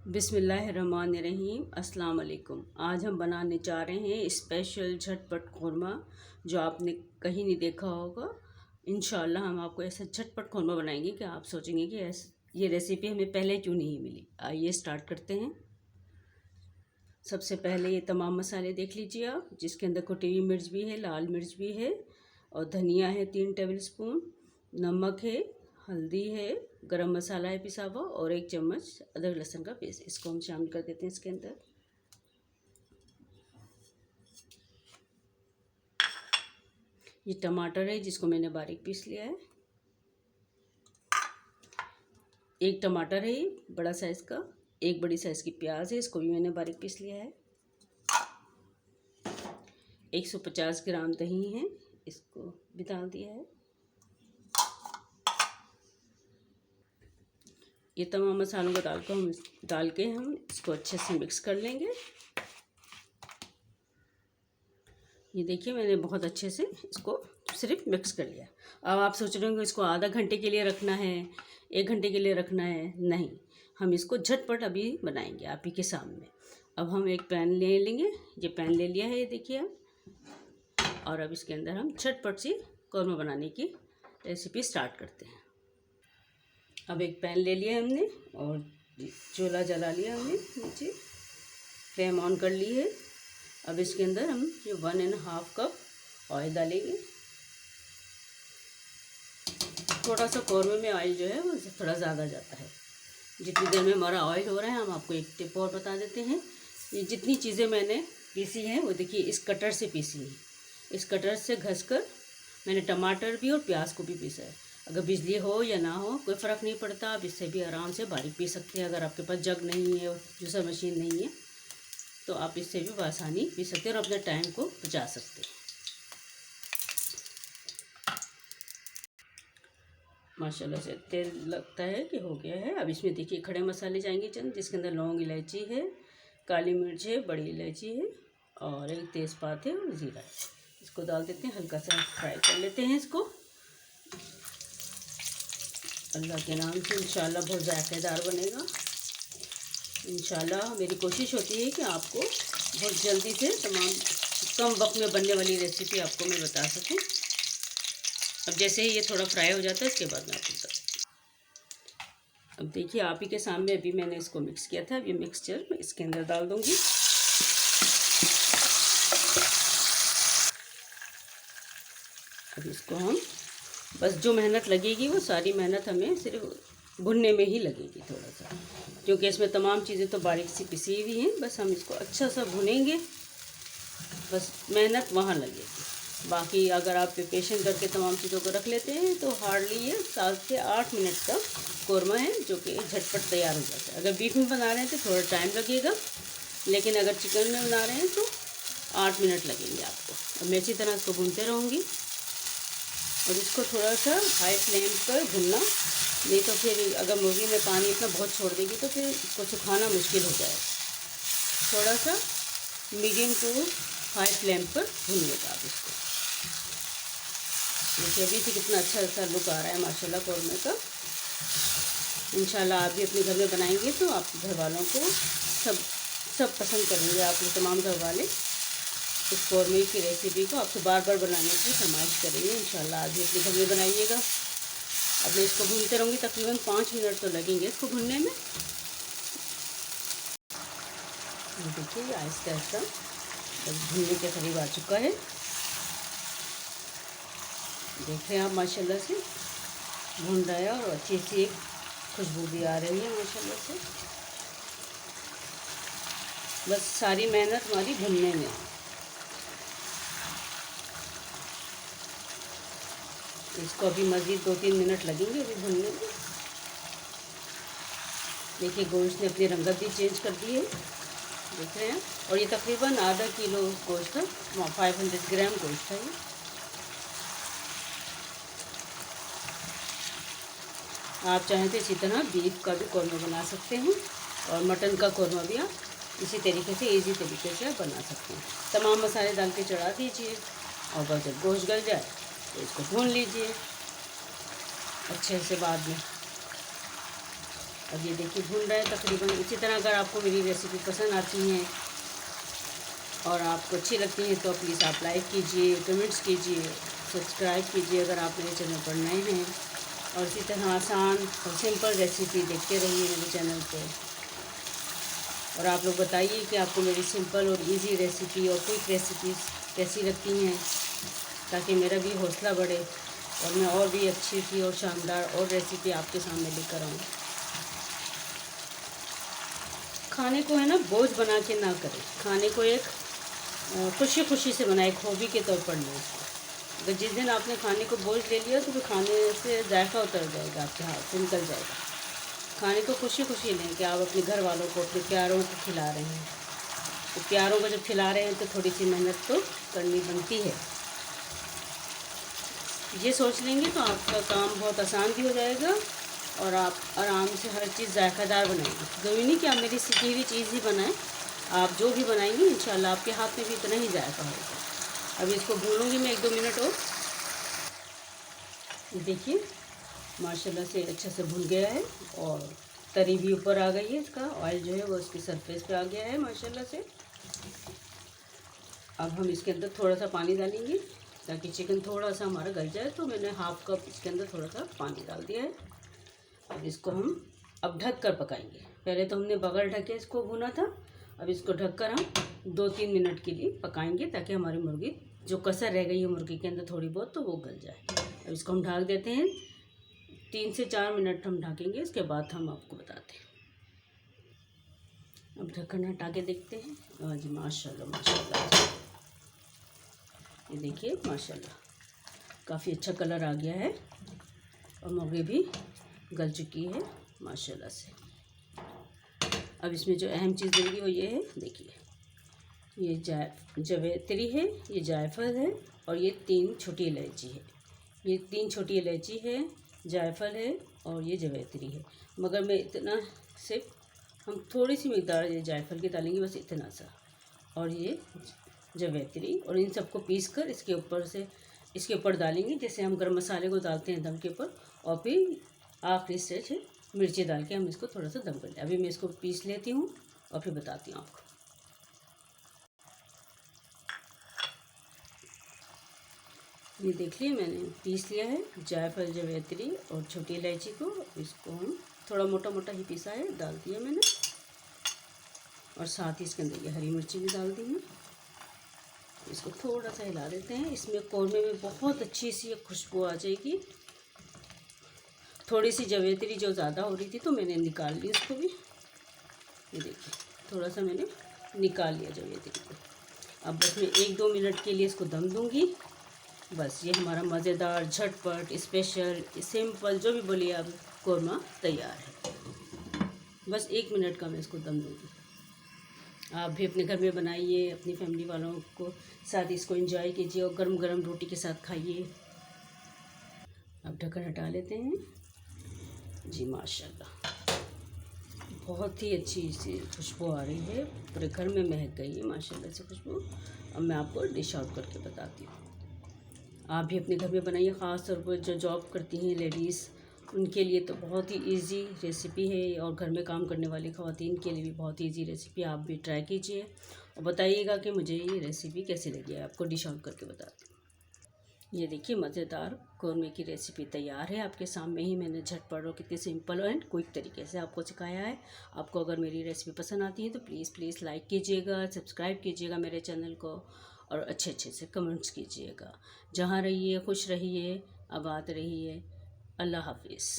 बिस्मिल्लाहिर्रहमानिर्रहीम। अस्सलाम वालेकुम। आज हम बनाने जा रहे हैं स्पेशल झटपट क़ोरमा, जो आपने कहीं नहीं देखा होगा। इंशाल्लाह हम आपको ऐसा झटपट क़ोरमा बनाएंगे कि आप सोचेंगे कि ये रेसिपी हमें पहले क्यों नहीं मिली। आइए स्टार्ट करते हैं। सबसे पहले ये तमाम मसाले देख लीजिए आप, जिसके अंदर कुटी हुई मिर्च भी है, लाल मिर्च भी है और धनिया है 3 टेबल स्पून, नमक है, हल्दी है, गरम मसाला है पिसा हुआ और 1 चम्मच अदरक लहसुन का पेस्ट। इसको हम शामिल कर देते हैं इसके अंदर। ये टमाटर है जिसको मैंने बारीक पीस लिया है। 1 टमाटर है बड़ा साइज़ का। 1 बड़ी साइज़ की प्याज है, इसको भी मैंने बारीक पीस लिया है। 150 ग्राम दही है, इसको भी डाल दिया है। ये तमाम मसालों को डाल के हम इसको अच्छे से मिक्स कर लेंगे। ये देखिए मैंने बहुत अच्छे से इसको सिर्फ मिक्स कर लिया। अब आप सोच रहे होंगे इसको आधा घंटे के लिए रखना है, 1 घंटे के लिए रखना है। नहीं, हम इसको झटपट अभी बनाएंगे आप ही के सामने। अब हम एक पैन ले लेंगे। ये पैन ले लिया है, ये देखिए आप। और अब इसके अंदर हम झटपट सी कौरमा बनाने की रेसिपी स्टार्ट करते हैं। अब एक पैन ले लिया हमने और चूल्हा जला लिया हमने, नीचे फ्लेम ऑन कर ली है। अब इसके अंदर हम ये 1.5 कप ऑयल डालेंगे। थोड़ा सा कौरमे में ऑयल जो है वो थोड़ा ज़्यादा जाता है। जितनी देर में हमारा ऑयल हो रहा है, हम आपको एक टिप और बता देते हैं। ये जितनी चीज़ें मैंने पीसी हैं वो देखिए इस कटर से पीसी हैं। इस कटर से घसकर मैंने टमाटर भी और प्याज को भी पीसा है। अगर बिजली हो या ना हो कोई फ़र्क नहीं पड़ता, आप इससे भी आराम से बारीक पीस सकते हैं। अगर आपके पास जग नहीं है और जूसर मशीन नहीं है तो आप इससे भी आसानी पीस सकते हैं और अपने टाइम को बचा सकते हैं। माशाल्लाह से तेल लगता है कि हो गया है। अब इसमें देखिए खड़े मसाले जाएंगे चंद, जिसके अंदर लौंग इलायची है, काली मिर्च है, बड़ी इलायची है और 1 तेज़पात है और ज़ीरा है। इसको डाल देते हैं, हल्का सा फ्राई कर लेते हैं इसको। अल्लाह के नाम से इंशाल्लाह बहुत जायकेदार बनेगा। इंशाल्लाह मेरी कोशिश होती है कि आपको बहुत जल्दी से तमाम कम वक्त में बनने वाली रेसिपी आपको मैं बता सकूं। अब जैसे ही ये थोड़ा फ्राई हो जाता है इसके बाद मैं आपको बताती हूँ। अब देखिए आप ही के सामने अभी मैंने इसको मिक्स किया था। अब ये मिक्सचर मैं इसके अंदर डाल दूँगी। अब इसको हम बस जो मेहनत लगेगी वो सारी मेहनत हमें सिर्फ भुनने में ही लगेगी थोड़ा सा, क्योंकि इसमें तमाम चीज़ें तो बारीक सी पिसी हुई हैं। बस हम इसको अच्छा सा भुनेंगे, बस मेहनत वहाँ लगेगी। बाकी अगर आप प्रिपरेशन करके तमाम चीज़ों को रख लेते हैं तो हार्डली ये 7 से 8 मिनट का कौरमा है, जो कि झटपट तैयार हो जाता है। अगर बीफ में बना रहे हैं तो थोड़ा टाइम लगेगा, लेकिन अगर चिकन में बना रहे हैं तो 8 मिनट लगेंगे आपको। और मैं इसी तरह इसको भूनते रहूँगी और इसको थोड़ा सा हाई फ्लेम पर भुनना, नहीं तो फिर अगर मुर्गी में पानी इतना बहुत छोड़ देगी तो फिर इसको सुखाना मुश्किल हो जाएगा। थोड़ा सा मीडियम टू हाई फ्लेम पर भूनिएगा आप इसको। देखिए अभी से कितना अच्छा अच्छा लुक आ रहा है माशाल्लाह कौरमे का। इंशाल्लाह आप भी अपने घर में बनाएंगे तो आपके घर वालों को सब पसंद करेंगे। आप लोग तमाम घर वाले इस कौरमे की रेसिपी को आपसे बार बार बनाने की फरमाइश करेंगे। इंशाल्लाह आज भी अपने घर में बनाइएगा। अब मैं इसको भूनते रहूँगी, तकरीबन 5 मिनट तो लगेंगे इसको भूनने में। देखिए आहिस्ता आहिस्ता बस भूनने के करीब आ चुका है। देख रहे हैं आप माशाल्लाह से भून रहा है और अच्छी सी एक खुशबू भी आ रही है माशाल्लाह से। बस सारी मेहनत हमारी भुनने में। इसको अभी मज़ीद 2-3 मिनट लगेंगे अभी भुनने में। देखिए गोश्त ने अपनी रंगत भी चेंज कर दी है, देख रहे हैं। और ये तकरीबन आधा किलो गोश्त था, 500 ग्राम गोश्त था ये। आप चाहें तो इसी तरह बीफ का भी कौरमा बना सकते हैं और मटन का कौरमा भी आप इसी तरीके से इजी तरीके से आप बना सकते हैं। तमाम मसाले डाल के चढ़ा दीजिए और बस जब गोश्त गल जाए तो इसको भून लीजिए अच्छे से। बाद में अब ये देखिए भून रहे हैं तकरीबन। इसी तरह अगर आपको मेरी रेसिपी पसंद आती हैं और आपको अच्छी लगती हैं तो प्लीज़ आप लाइक कीजिए, कमेंट्स कीजिए, सब्सक्राइब कीजिए अगर आप मेरे चैनल पर नए हैं। और इसी तरह आसान और सिंपल रेसिपी देखते रहिए मेरे चैनल पे। और आप लोग बताइए कि आपको मेरी सिंपल और इजी रेसिपी और क्विक रेसिपीज़ कैसी लगती हैं, ताकि मेरा भी हौसला बढ़े और मैं और भी अच्छी और शानदार और रेसिपी आपके सामने लेकर आऊँ। खाने को है ना बोझ बना के ना करें, खाने को एक खुशी खुशी से बनाए, एक हॉबी के तौर पर लें इसको। अगर जिस दिन आपने खाने को बोझ ले लिया तो फिर खाने से जायका उतर जाएगा, आपके हाथ से निकल जाएगा। खाने को खुशी खुशी लें कि आप अपने घर वालों को, अपने प्यारों को खिला रहे हैं। तो प्यारों को जब खिला रहे हैं तो थोड़ी सी मेहनत तो करनी बनती है। ये सोच लेंगे तो आपका काम बहुत आसान भी हो जाएगा और आप आराम से हर चीज़ जायकादार बनाएंगे। ज़रूरी नहीं कि आप मेरी सीखी हुई चीज़ ही बनाएं, आप जो भी बनाएंगे इंशाल्लाह आपके हाथ में भी इतना ही जायका होगा। अब इसको भूनूंगी मैं 1-2 मिनट और। ये देखिए माशाल्लाह से अच्छा से भुन गया है और तरी भी ऊपर आ गई है, इसका ऑयल जो है वो इसकी सरफेस पे आ गया है माशाल्लाह से। अब हम इसके अंदर थोड़ा सा पानी डालेंगे ताकि चिकन थोड़ा सा हमारा गल जाए। तो मैंने हाफ कप इसके अंदर थोड़ा सा पानी डाल दिया है। अब इसको हम अब ढक कर पकाएंगे। पहले तो हमने बगैर ढके इसको भुना था, अब इसको ढककर हम 2-3 मिनट के लिए पकाएंगे ताकि हमारी मुर्गी जो कसर रह गई है मुर्गी के अंदर थोड़ी बहुत तो वो गल जाए। अब इसको हम ढक देते हैं, 3 से 4 मिनट हम ढकेंगे, इसके बाद हम आपको बताते हैं। अब ढक्कन हटा के देखते हैं। जी माशाल्लाह माशाल्लाह, ये देखिए माशाल्लाह काफ़ी अच्छा कलर आ गया है और मुर्गी भी गल चुकी है माशाल्लाह से। अब इसमें जो अहम चीज़ देंगी वो ये है, देखिए ये जवैत्री है, ये जायफल है और ये 3 छोटी इलायची है। ये 3 छोटी इलायची है, जायफल है और ये जवैत्री है। मगर मैं इतना सिर्फ हम थोड़ी सी मिकदार ये जायफल की डालेंगे, बस इतना सा, और ये जवैत्री, और इन सबको पीस कर इसके ऊपर डालेंगे जैसे हम गरम मसाले को डालते हैं दम के ऊपर। और फिर आखिरी स्टेज है मिर्ची डाल के हम इसको थोड़ा सा दम कर लें। अभी मैं इसको पीस लेती हूँ और फिर बताती हूँ आपको। ये देख लिया मैंने पीस लिया है जायफल, जवैत्री और छोटी इलायची को। इसको हम थोड़ा मोटा मोटा ही पीसा है, डाल दिया मैंने, और साथ ही इसके अंदर ये हरी मिर्ची भी डाल दी है। इसको थोड़ा सा हिला देते हैं। इसमें कौरमे में बहुत अच्छी सी खुशबू आ जाएगी। थोड़ी सी जवैत्री जो ज़्यादा हो रही थी तो मैंने निकाल ली इसको भी। ये देखिए थोड़ा सा मैंने निकाल लिया जवैत्री को। अब बस मैं 1-2 मिनट के लिए इसको दम दूंगी। बस ये हमारा मज़ेदार, झटपट, स्पेशल, सिंपल जो भी बोलिए आप, कौरमा तैयार है। बस 1 मिनट का मैं इसको दम दूंगी। आप भी अपने घर में बनाइए, अपनी फैमिली वालों को साथ इसको एंजॉय कीजिए और गरम गरम रोटी के साथ खाइए। अब ढक्कन हटा लेते हैं। जी माशाल्लाह बहुत ही अच्छी सी खुशबू आ रही है, पूरे घर में महक गई है माशाल्लाह से खुशबू। अब मैं आपको डिश आउट करके बताती हूँ। आप भी अपने घर में बनाइए, ख़ास तौर पर जो जॉब करती हैं लेडीज़, उनके लिए तो बहुत ही इजी रेसिपी है, और घर में काम करने वाली ख़वातीन के लिए भी बहुत ही इजी रेसिपी। आप भी ट्राई कीजिए और बताइएगा कि मुझे ये रेसिपी कैसी लगी है। आपको डिश आउट करके बताती हूँ। ये देखिए मज़ेदार कौरमे की रेसिपी तैयार है आपके सामने ही। मैंने झटपट और कितनी सिंपल एंड क्विक तरीके से आपको सिखाया है। आपको अगर मेरी रेसिपी पसंद आती है तो प्लीज़ लाइक कीजिएगा, सब्सक्राइब कीजिएगा मेरे चैनल को, और अच्छे से कमेंट्स कीजिएगा। जहाँ रहिए खुश रहिए, आबाद रहिए। अल्लाह हाफिज़।